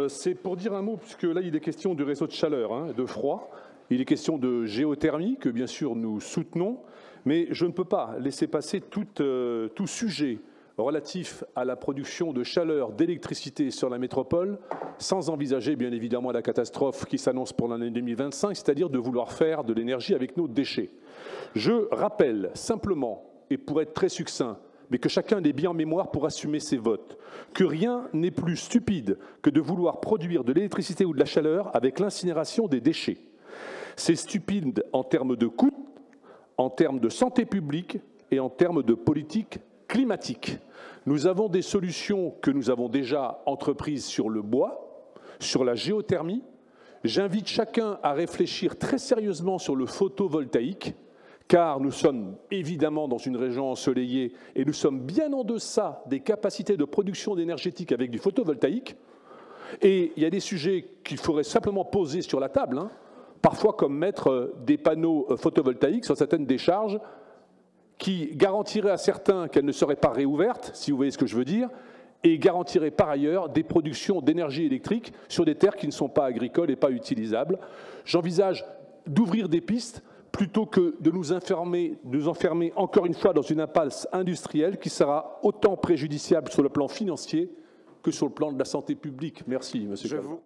C'est pour dire un mot, puisque là, il est question du réseau de chaleur, de froid. Il est question de géothermie, que bien sûr nous soutenons, mais je ne peux pas laisser passer tout sujet relatif à la production de chaleur, d'électricité sur la métropole, sans envisager bien évidemment la catastrophe qui s'annonce pour l'année 2025, c'est-à-dire de vouloir faire de l'énergie avec nos déchets. Je rappelle simplement, et pour être très succinct, mais que chacun ait bien en mémoire pour assumer ses votes, que rien n'est plus stupide que de vouloir produire de l'électricité ou de la chaleur avec l'incinération des déchets. C'est stupide en termes de coûts, en termes de santé publique et en termes de politique climatique. Nous avons des solutions que nous avons déjà entreprises sur le bois, sur la géothermie. J'invite chacun à réfléchir très sérieusement sur le photovoltaïque, car nous sommes évidemment dans une région ensoleillée et nous sommes bien en deçà des capacités de production énergétique avec du photovoltaïque. Et il y a des sujets qu'il faudrait simplement poser sur la table, parfois comme mettre des panneaux photovoltaïques sur certaines décharges qui garantiraient à certains qu'elles ne seraient pas réouvertes, si vous voyez ce que je veux dire, et garantiraient par ailleurs des productions d'énergie électrique sur des terres qui ne sont pas agricoles et pas utilisables. J'envisage d'ouvrir des pistes plutôt que de nous enfermer encore une fois dans une impasse industrielle qui sera autant préjudiciable sur le plan financier que sur le plan de la santé publique. Merci, Monsieur Calvet.